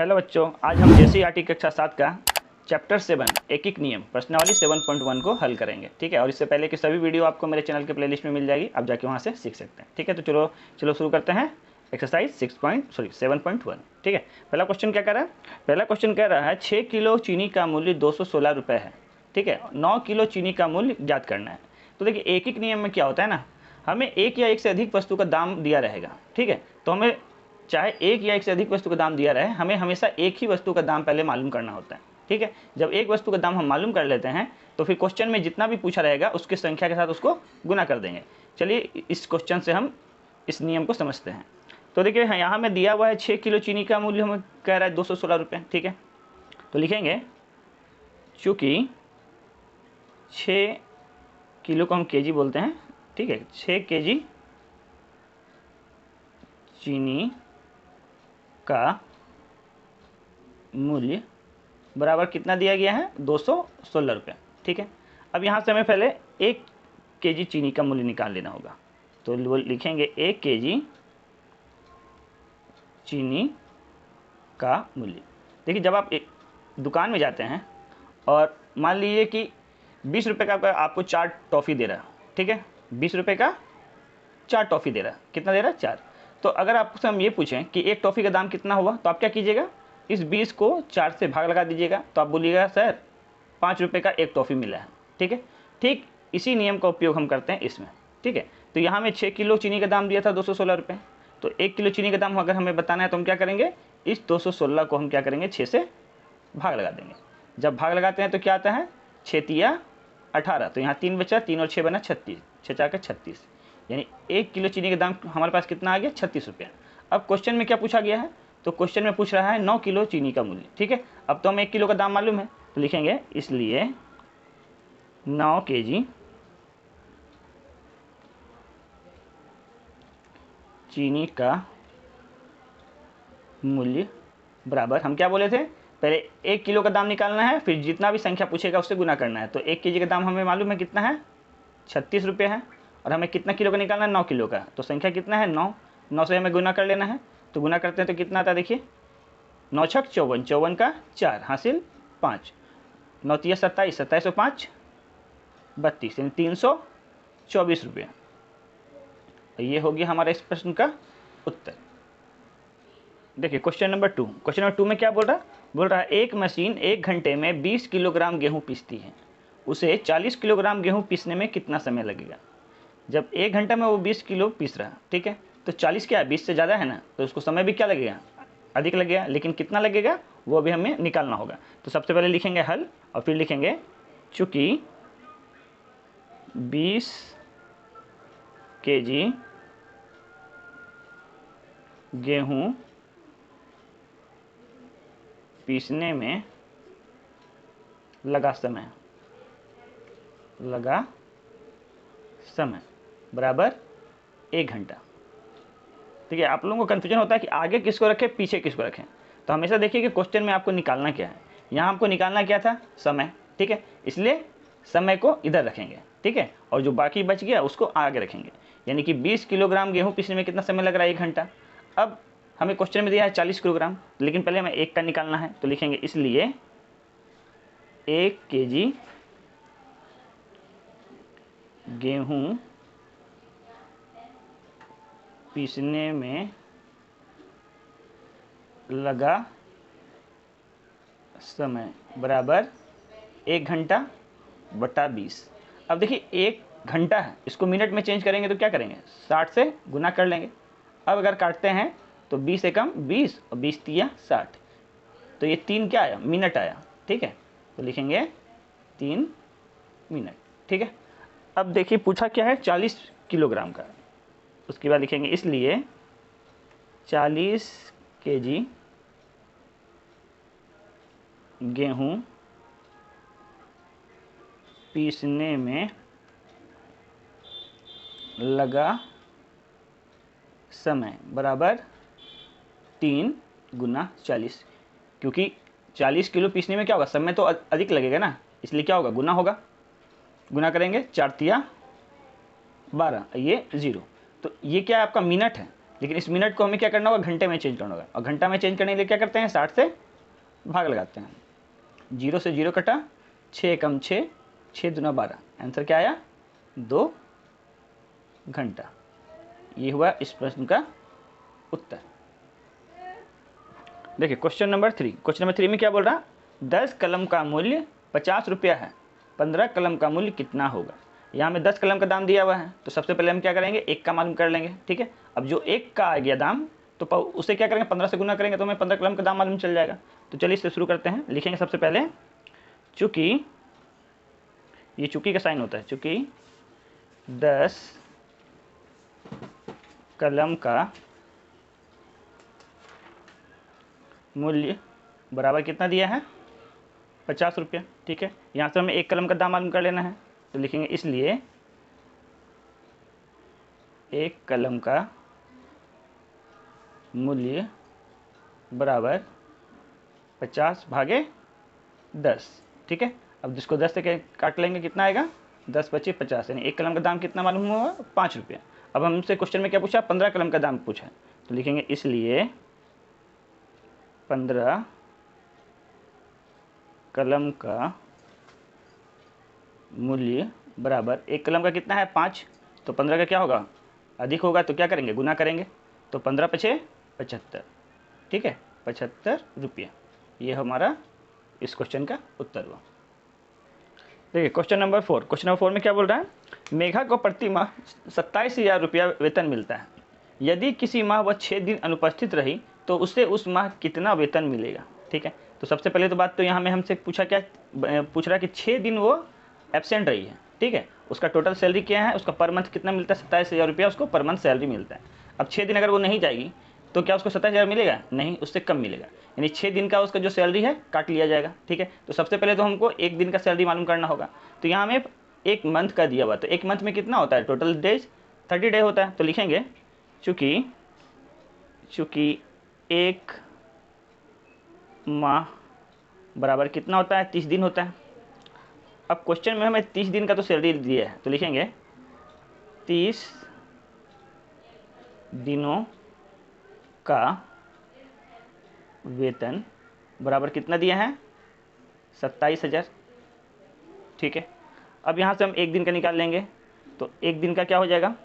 Hello बच्चों, आज हम जेसीईआरटी कक्षा 7 का चैप्टर 7 एक नियम प्रश्नावली 7.1 को हल करेंगे। ठीक है, और इससे पहले की सभी वीडियो आपको मेरे चैनल के प्लेलिस्ट में मिल जाएगी, आप जाके वहाँ से सीख सकते हैं। ठीक है, तो चलो शुरू करते हैं एक्सरसाइज 7.1। ठीक है, पहला क्वेश्चन क्या कह रहा है? पहला क्वेश्चन कह रहा है 6 किलो चीनी का मूल्य 216 रुपये है। ठीक है, 9 किलो चीनी का मूल्य ज्ञात करना है। तो देखिए, एक नियम में क्या होता है ना, हमें एक या एक से अधिक वस्तु का दाम दिया रहेगा। ठीक है, तो हमें चाहे एक या एक से अधिक वस्तु का दाम दिया रहे, हमें हमेशा एक ही वस्तु का दाम पहले मालूम करना होता है। ठीक है, जब एक वस्तु का दाम हम मालूम कर लेते हैं तो फिर क्वेश्चन में जितना भी पूछा रहेगा उसकी संख्या के साथ उसको गुना कर देंगे। चलिए इस क्वेश्चन से हम इस नियम को समझते हैं। तो देखिए यहाँ में दिया हुआ है 6 किलो चीनी का मूल्य हमें कह रहा है 216 रुपये। ठीक है, तो लिखेंगे चूँकि 6 किलो को हम केजी बोलते हैं। ठीक है, 6 केजी चीनी का मूल्य बराबर कितना दिया गया है? 216 रुपये। ठीक है, अब यहाँ से हमें पहले 1 केजी चीनी का मूल्य निकाल लेना होगा। तो वो लिखेंगे 1 केजी चीनी का मूल्य। देखिए, जब आप एक दुकान में जाते हैं और मान लीजिए कि 20 रुपये का आपको 4 टॉफ़ी दे रहा है। ठीक है, 20 रुपये का 4 टॉफ़ी दे रहा है। कितना दे रहा है? 4। तो अगर आपसे हम ये पूछें कि एक टॉफ़ी का दाम कितना हुआ, तो आप क्या कीजिएगा? इस 20 को 4 से भाग लगा दीजिएगा, तो आप बोलिएगा सर 5 रुपये का एक टॉफ़ी मिला है। ठीक है, ठीक इसी नियम का उपयोग हम करते हैं इसमें। ठीक है, तो यहाँ में 6 किलो चीनी का दाम दिया था 216 रुपये, तो 1 किलो चीनी का दाम अगर हमें बताना है तो हम क्या करेंगे? इस 216 को हम क्या करेंगे? 6 से भाग लगा देंगे। जब भाग लगाते हैं तो क्या आता है? 6 तिया 18, तो यहाँ 3 बचा, 3 और 6 बना 36, 6 4 का 36, यानी 1 किलो चीनी का दाम हमारे पास कितना आ गया? 36 रुपये। अब क्वेश्चन में क्या पूछा गया है? तो क्वेश्चन में पूछ रहा है 9 किलो चीनी का मूल्य। ठीक है, अब तो हमें 1 किलो का दाम मालूम है, तो लिखेंगे इसलिए 9 केजी चीनी का मूल्य बराबर, हम क्या बोले थे? पहले 1 किलो का दाम निकालना है, फिर जितना भी संख्या पूछेगा उससे गुना करना है। तो 1 केजी का दाम हमें मालूम है कितना है? 36 रुपये है, और हमें कितना किलो का निकालना है? 9 किलो का। तो संख्या कितना है? 9। 9 से हमें गुना कर लेना है, तो गुना करते हैं तो कितना आता है? देखिए 9 छक 54, 54 का 4 हासिल 5, 9 तिया 27, 27 और 5 32, यानी 324 रुपये। ये हो गया हमारा इस प्रश्न का उत्तर। देखिए क्वेश्चन नंबर 2। क्वेश्चन नंबर 2 में क्या बोल रहा है एक मशीन 1 घंटे में 20 किलोग्राम गेहूँ पीसती है, उसे 40 किलोग्राम गेहूँ पीसने में कितना समय लगेगा? जब 1 घंटा में वो 20 किलो पीस रहा है, ठीक है, तो 40 क्या है? 20 से ज़्यादा है ना, तो उसको समय भी क्या लगेगा? अधिक लगेगा, लेकिन कितना लगेगा वो भी हमें निकालना होगा। तो सबसे पहले लिखेंगे हल, और फिर लिखेंगे चूँकि 20 केजी गेहूँ पीसने में लगा समय बराबर 1 घंटा। ठीक है, आप लोगों को कन्फ्यूजन होता है कि आगे किसको रखें पीछे किसको रखें, तो हमेशा देखिए कि क्वेश्चन में आपको निकालना क्या है। यहाँ हमको निकालना क्या था? समय। ठीक है, इसलिए समय को इधर रखेंगे। ठीक है, और जो बाकी बच गया उसको आगे रखेंगे, यानी कि 20 किलोग्राम गेहूँ पीसने में कितना समय लग रहा है? 1 घंटा। अब हमें क्वेश्चन में दिया है 40 किलोग्राम, लेकिन पहले हमें 1 का निकालना है, तो लिखेंगे इसलिए 1 केजी गेहूँ पीसने में लगा समय बराबर 1 घंटा बटा 20। अब देखिए 1 घंटा है, इसको मिनट में चेंज करेंगे तो क्या करेंगे? 60 से गुना कर लेंगे। अब अगर काटते हैं तो 20 से कम 20 और 20 तिया 60, तो ये 3 क्या आया? मिनट आया। ठीक है, तो लिखेंगे 3 मिनट। ठीक है, अब देखिए पूछा क्या है? 40 किलोग्राम का। उसके बाद लिखेंगे इसलिए 40 केजी गेहूँ पीसने में लगा समय बराबर 3 गुना 40, क्योंकि 40 किलो पीसने में क्या होगा? समय तो अधिक लगेगा ना, इसलिए क्या होगा? गुना होगा। गुना करेंगे 4 तिया 12, ये 0, तो ये क्या है? आपका मिनट है। लेकिन इस मिनट को हमें क्या करना होगा, घंटे में चेंज करना होगा। और घंटा में चेंज करने के लिए क्या करते हैं, 60 से भाग लगाते हैं। 0 से 0 कटा, 6 कम 6, 6 दूना 12, आंसर क्या आया, 2 घंटा। ये हुआ इस प्रश्न का उत्तर। देखिए क्वेश्चन नंबर 3। क्वेश्चन नंबर 3 में क्या बोल रहा, 10 कलम का मूल्य 50 रुपया है, 15 कलम का मूल्य कितना होगा। यहाँ में 10 कलम का दाम दिया हुआ है, तो सबसे पहले हम क्या करेंगे, एक का मालूम कर लेंगे। ठीक है, अब जो एक का आ गया दाम, तो उसे क्या करेंगे, 15 से गुना करेंगे तो हमें 15 कलम का दाम मालूम चल जाएगा। तो चलिए इससे शुरू करते हैं। लिखेंगे सबसे पहले चूँकि, ये चूँकि का साइन होता है, चूँकि 10 कलम का मूल्य बराबर कितना दिया है, 50 रुपया। ठीक है, यहाँ से हमें एक कलम का दाम मालूम कर लेना है, तो लिखेंगे इसलिए एक कलम का मूल्य बराबर 50 भागे 10। ठीक है, अब जिसको 10 से काट लेंगे कितना आएगा, 10 × 25 = 50, यानी एक कलम का दाम कितना मालूम हुआ, 5 रुपया। अब हमसे क्वेश्चन में क्या पूछा, 15 कलम का दाम पूछा, तो लिखेंगे इसलिए 15 कलम का मूल्य बराबर, एक कलम का कितना है 5, तो 15 का क्या होगा, अधिक होगा, तो क्या करेंगे, गुना करेंगे, तो 15 × 5 = 75। ठीक है, 75 रुपया। ये हमारा इस क्वेश्चन का उत्तर हुआ। देखिए क्वेश्चन नंबर 4। क्वेश्चन नंबर 4 में क्या बोल रहा है, मेघा को प्रति माह 27,000 रुपया वेतन मिलता है। यदि किसी माह वह 6 दिन अनुपस्थित रही तो उसे उस माह कितना वेतन मिलेगा। ठीक है, तो सबसे पहले तो बात तो यहाँ में हमसे पूछा, क्या पूछ रहा है कि 6 दिन वो एब्सेंट रही है। ठीक है, उसका टोटल सैलरी क्या है, उसका पर मंथ कितना मिलता है, 27,000 रुपया उसको पर मंथ सैलरी मिलता है। अब 6 दिन अगर वो नहीं जाएगी तो क्या उसको 27,000 मिलेगा, नहीं, उससे कम मिलेगा, यानी 6 दिन का उसका जो सैलरी है काट लिया जाएगा। ठीक है, तो सबसे पहले तो हमको एक दिन का सैलरी मालूम करना होगा। तो यहाँ हमें एक मंथ का दिया हुआ, तो एक मंथ में कितना होता है, टोटल डेज 30 डे होता है। तो लिखेंगे चूँकि एक माह बराबर कितना होता है, 30 दिन होता है। अब क्वेश्चन में हमें 30 दिन का तो सैलरी दिया है, तो लिखेंगे 30 दिनों का वेतन बराबर कितना दिया है, 27,000। ठीक है, अब यहाँ से हम एक दिन का निकाल लेंगे, तो एक दिन का क्या हो जाएगा,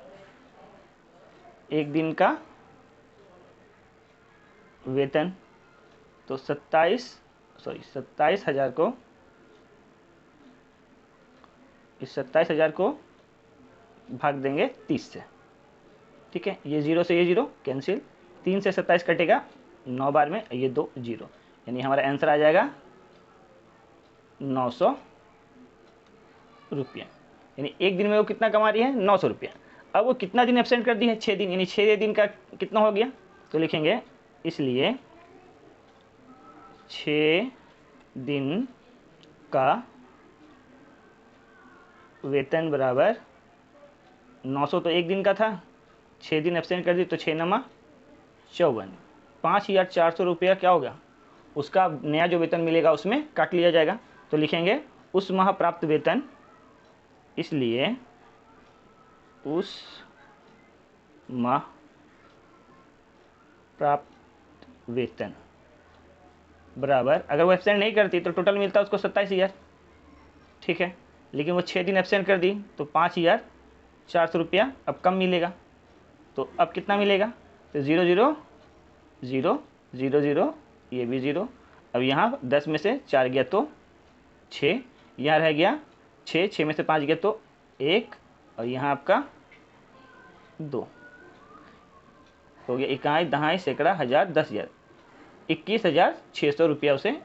एक दिन का वेतन, तो 27,000 को, इस 27,000 को भाग देंगे 30 से। ठीक है, ये 0 से ये 0 कैंसिल, 3 से 27 कटेगा 9 बार में, ये 2 0, यानी हमारा आंसर आ जाएगा 900 रुपया। यानी एक दिन में वो कितना कमा रही है, 900 रुपया। अब वो कितना दिन एब्सेंट कर दी है, 6 दिन, यानी 6 दिन का कितना हो गया, तो लिखेंगे इसलिए 6 दिन का वेतन बराबर 900, तो एक दिन का था, 6 दिन एब्सेंट कर दी, तो 6 × 9 = 54, 5,400 रुपया क्या होगा, उसका नया जो वेतन मिलेगा उसमें काट लिया जाएगा। तो लिखेंगे उस माह प्राप्त वेतन, इसलिए उस माह प्राप्त वेतन बराबर, अगर वो एब्सेंट नहीं करती तो टोटल मिलता उसको 27,000। ठीक है, लेकिन वो 6 दिन एब्सेंट कर दी तो 5,400 रुपया अब कम मिलेगा। तो अब कितना मिलेगा, तो 0 0 0 0 0, ये भी 0। अब यहाँ 10 में से 4 गया तो 6, यहाँ रह गया 6, 6 में से 5 गया तो 1, और यहाँ आपका 2 हो गया, इकाई दहाई सैकड़ा हज़ार 10,000, 21,600 रुपया उसे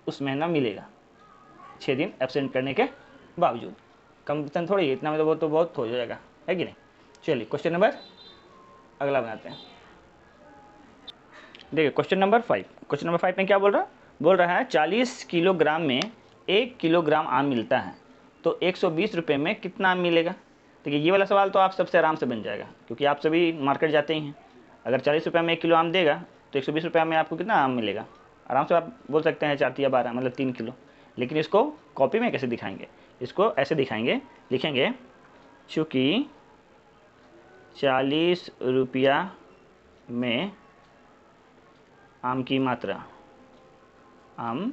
उस महीना मिलेगा 6 दिन एब्सेंट करने के बावजूद। कम वेतन थोड़ी, इतना में तो वो तो बहुत हो जाएगा, है कि नहीं। चलिए क्वेश्चन नंबर अगला बनाते हैं। देखिए क्वेश्चन नंबर 5। क्वेश्चन नंबर 5 में क्या बोल रहा है 40 किलोग्राम में 1 किलोग्राम आम मिलता है, तो 120 रुपये में कितना आम मिलेगा। देखिए ये वाला सवाल तो आप सबसे आराम से बन जाएगा, क्योंकि आप सभी मार्केट जाते ही हैं। अगर 40 रुपये में 1 किलो आम देगा तो 120 रुपये में आपको कितना आम मिलेगा, आराम से आप बोल सकते हैं 4 या 12, मतलब 3 किलो। लेकिन इसको कॉपी में कैसे दिखाएंगे, इसको ऐसे दिखाएंगे, लिखेंगे चूँकि ₹40 में आम की मात्रा, आम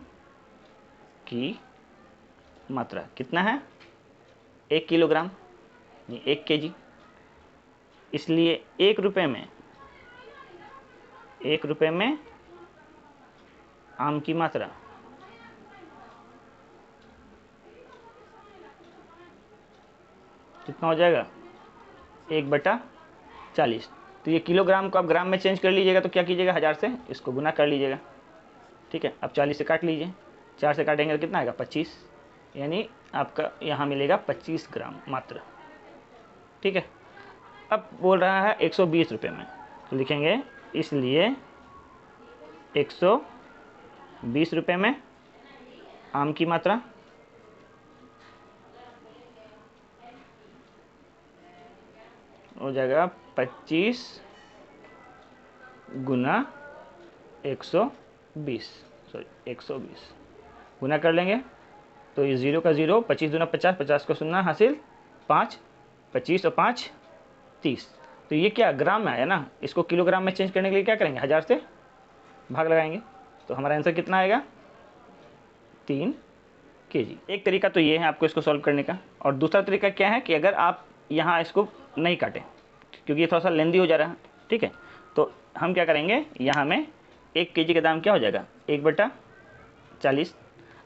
की मात्रा कितना है? 1 किलोग्राम, ये 1 केजी। इसलिए 1 रुपये में, 1 रुपये में आम की मात्रा कितना हो जाएगा? 1/40। तो ये किलोग्राम को आप ग्राम में चेंज कर लीजिएगा तो क्या कीजिएगा, 1000 से इसको गुना कर लीजिएगा। ठीक है, अब 40 से काट लीजिए, 4 से काटेंगे तो कितना आएगा? 25, यानी आपका यहाँ मिलेगा 25 ग्राम मात्रा। ठीक है, अब बोल रहा है 120 रुपये में, तो लिखेंगे इसलिए 120 रुपये में आम की मात्रा हो जाएगा 25 गुना 120, सॉरी 120 गुना कर लेंगे तो ये 0 का 0, 25 दूना 50, 50 को 0 हासिल 5, 25 और 5 30। तो ये क्या ग्राम में आया ना, इसको किलोग्राम में चेंज करने के लिए क्या करेंगे, 1000 से भाग लगाएंगे, तो हमारा आंसर कितना आएगा? 3 केजी। एक तरीका तो ये है आपको इसको सॉल्व करने का, और दूसरा तरीका क्या है कि अगर आप यहाँ इसको नहीं काटें क्योंकि ये थोड़ा सा लेंदी हो जा रहा है। ठीक है, तो हम क्या करेंगे, यहाँ में 1 केजी का दाम क्या हो जाएगा? 1/40।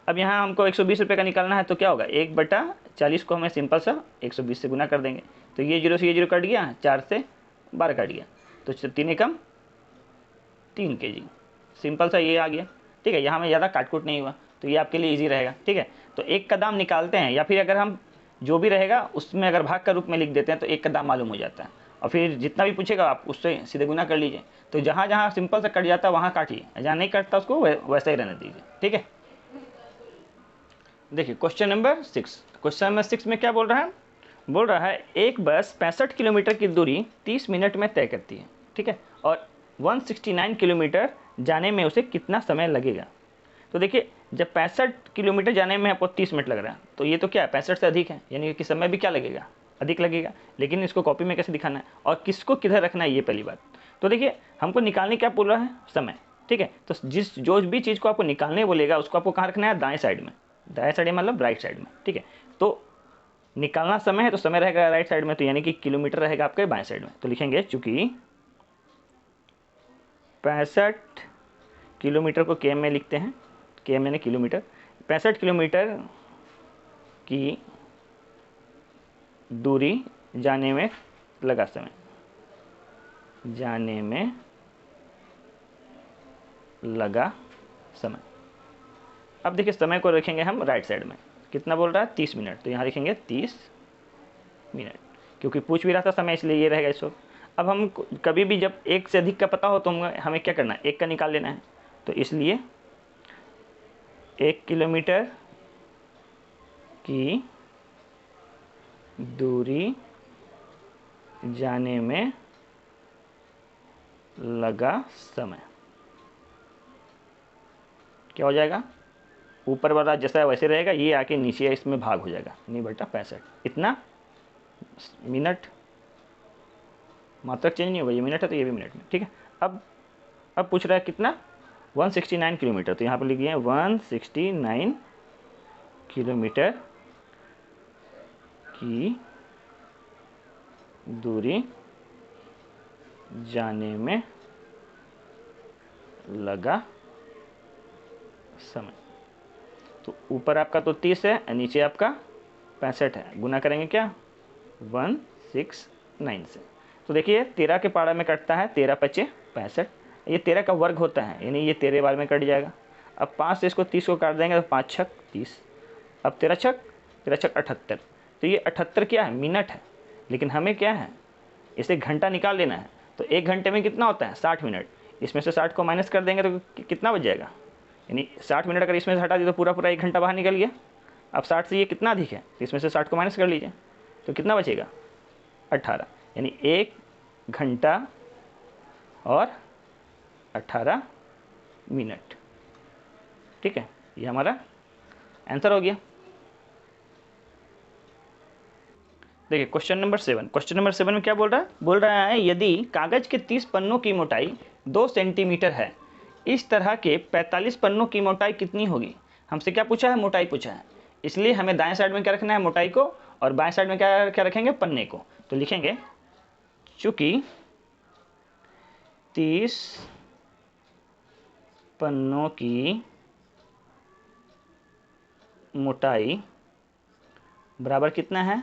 अब यहाँ हमको 120 रुपये का निकालना है, तो क्या होगा, 1/40 को हमें सिंपल सा 120 से गुना कर देंगे, तो ये 0 से ये 0 कट गया, 4 से 12 कट गया, तो 3 एकम 3 केजी। सिंपल सा ये आ गया। ठीक है, यहाँ में ज़्यादा काटकूट नहीं हुआ, तो ये आपके लिए ईजी रहेगा। ठीक है, तो 1 का दाम निकालते हैं, या फिर अगर हम जो भी रहेगा उसमें अगर भाग का रूप में लिख देते हैं तो 1 का दाम मालूम हो जाता है, और फिर जितना भी पूछेगा आप उससे सीधे गुना कर लीजिए। तो जहाँ जहाँ सिंपल सा कट जाता है वहाँ काटिए, जहाँ नहीं कटता उसको वैसा ही रहने दीजिए। ठीक है, देखिए क्वेश्चन नंबर 6। क्वेश्चन नंबर 6 में क्या बोल रहा है? बोल रहा है एक बस 65 किलोमीटर की दूरी 30 मिनट में तय करती है। ठीक है, और 169 किलोमीटर जाने में उसे कितना समय लगेगा? तो देखिए, जब 65 किलोमीटर जाने में आपको 30 मिनट लग रहा है, तो ये तो क्या है, 65 से अधिक है, यानी कि समय भी क्या लगेगा, अधिक लगेगा। लेकिन इसको कॉपी में कैसे दिखाना है और किसको किधर रखना है, ये पहली बात। तो देखिए, हमको निकालने क्या बोल रहा है, समय। ठीक है, तो जो भी चीज़ को आपको निकालने बोलेगा उसको आपको कहाँ रखना है, दाएं साइड में। दाएं साइड मतलब राइट साइड में। ठीक है, तो निकालना समय है तो समय रहेगा राइट साइड में, तो यानी कि किलोमीटर रहेगा आपके बाएं साइड में। तो लिखेंगे चूंकि 65 किलोमीटर को केएम में लिखते हैं, केएम यानी किलोमीटर, 65 किलोमीटर की दूरी जाने में लगा समय, जाने में लगा समय। अब देखिए, समय को रखेंगे हम राइट साइड में, कितना बोल रहा है, 30 मिनट, तो यहाँ लिखेंगे 30 मिनट, क्योंकि पूछ भी रहा था समय, इसलिए ये रहेगा इस वक्त। अब हम कभी भी जब 1 से अधिक का पता हो तो हमें क्या करना है, 1 का निकाल लेना है, तो इसलिए 1 किलोमीटर की दूरी जाने में लगा समय क्या हो जाएगा, ऊपर वाला जैसा वैसे रहेगा, ये आके नीचे इसमें भाग हो जाएगा, 9/65। इतना मिनट, मात्रक चेंज नहीं होगा, ये मिनट है तो ये भी मिनट में। ठीक है, अब पूछ रहा है कितना, 169 किलोमीटर, तो यहाँ पर लिखिए 169 किलोमीटर की दूरी जाने में लगा समय। तो ऊपर आपका तो 30 है, नीचे आपका 65 है, गुना करेंगे क्या, 169 से। तो देखिए 13 के पारा में कटता है, 13 × 5 = 65, ये 13 का वर्ग होता है, यानी ये 13 बार में कट जाएगा। अब 5 से इसको 30 को काट देंगे तो 5 × 6 = 30, अब 13 × 6 = 78। तो ये 78 क्या है, मिनट है, लेकिन हमें क्या है, इसे घंटा निकाल लेना है। तो 1 घंटे में कितना होता है, 60 मिनट, इसमें से 60 को माइनस कर देंगे तो कितना बच जाएगा, यानी 60 मिनट अगर इसमें से हटा दिए तो पूरा 1 घंटा बाहर निकल गया। अब 60 से ये कितना अधिक है, इसमें से 60 को माइनस कर लीजिए, तो कितना बचेगा, 18, यानी 1 घंटा और 18 मिनट। ठीक है, ये हमारा आंसर हो गया। देखिए क्वेश्चन नंबर 7 में क्या बोल रहा है यदि कागज के 30 पन्नों की मोटाई 2 सेंटीमीटर है, इस तरह के 45 पन्नों की मोटाई कितनी होगी। हमसे क्या पूछा है, मोटाई पूछा है, इसलिए हमें दाएं साइड में क्या रखना है, मोटाई को, और बाएं साइड में क्या क्या रखेंगे, पन्ने को। तो लिखेंगे चूंकि 30 पन्नों की मोटाई बराबर कितना है,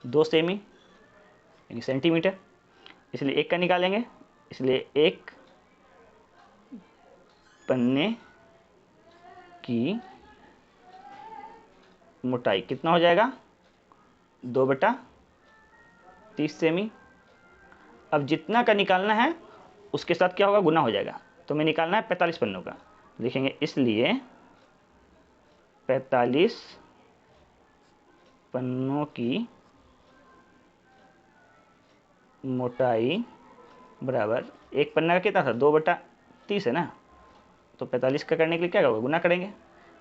2 सेमी यानी सेंटीमीटर, इसलिए एक का निकालेंगे, इसलिए एक पन्ने की मोटाई कितना हो जाएगा, 2/30 सेमी। अब जितना का निकालना है उसके साथ क्या होगा, गुना हो जाएगा। तो हमें निकालना है 45 पन्नों का, लिखेंगे इसलिए 45 पन्नों की मोटाई बराबर, एक पन्ना का कितना था, 2/30 है ना, तो 45 का करने के लिए क्या होगा, गुना करेंगे।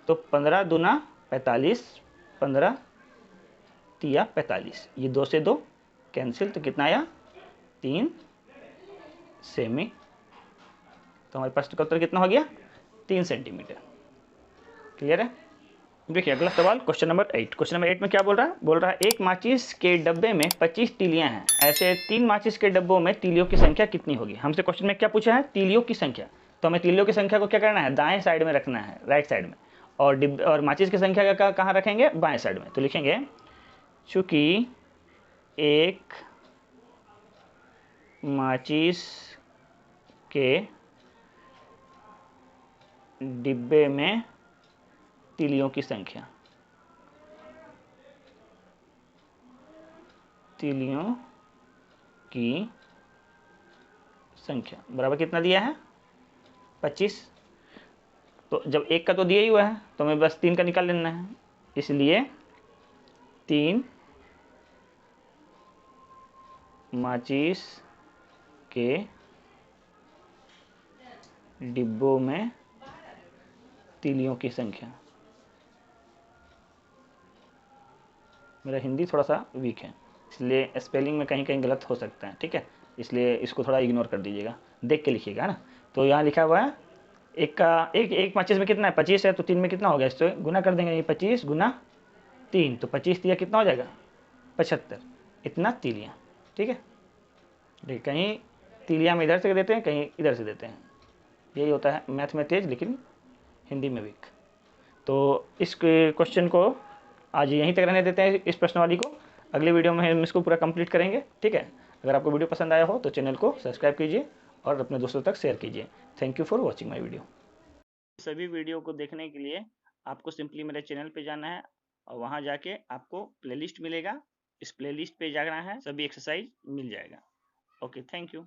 तो 15 दूना 45, 15 तिया 45, ये 2 से 2 कैंसिल, तो कितना आया, 3 सेमी। तो हमारे पास का उत्तर कितना हो गया, 3 सेंटीमीटर। क्लियर है। देखिए अगला सवाल क्वेश्चन नंबर 8 में क्या बोल रहा है एक माचिस के डब्बे में 25 तीलियां हैं, ऐसे 3 माचिस के डब्बों में तीलियों की संख्या कितनी होगी। हमसे क्वेश्चन में क्या पूछा है, तीलियों की संख्या। तो हमें तीलियों की संख्या को क्या करना है, दाएं साइड में रखना है, राइट साइड में, और माचिस की संख्या का कहाँ रखेंगे, बाएं साइड में। तो लिखेंगे चूंकि एक माचिस के डिब्बे में तीलियों की संख्या, तीलियों की संख्या बराबर कितना दिया है, 25। तो जब एक का तो दिया ही हुआ है तो हमें बस 3 का निकाल लेना है, इसलिए 3 माचिस के डिब्बों में तीलियों की संख्या। मेरा हिंदी थोड़ा सा वीक है, इसलिए स्पेलिंग में कहीं कहीं गलत हो सकता है, ठीक है, इसलिए इसको थोड़ा इग्नोर कर दीजिएगा, देख के लिखिएगा ना। तो यहाँ लिखा हुआ है एक माचिस में कितना है, 25 है, तो 3 में कितना हो गया, इससे गुना कर देंगे, 25 गुना 3, तो 25 दिया कितना हो जाएगा, 75, इतना तीलियाँ। ठीक है, देखिए कहीं तीलियाँ हम इधर से देते हैं, कहीं इधर से देते हैं, यही होता है, मैथ में तेज लेकिन हिंदी में वीक। तो इस क्वेश्चन को आज यहीं तक रहने देते हैं, इस प्रश्नवाली को। अगले वीडियो में हम इसको पूरा कंप्लीट करेंगे, ठीक है। अगर आपको वीडियो पसंद आया हो तो चैनल को सब्सक्राइब कीजिए और अपने दोस्तों तक शेयर कीजिए। Thank you for watching my video. सभी वीडियो को देखने के लिए आपको सिंपली मेरे चैनल पे जाना है और वहाँ जाके आपको प्लेलिस्ट मिलेगा, इस प्लेलिस्ट पे जाना है, सभी एक्सरसाइज मिल जाएगा। Okay, thank you.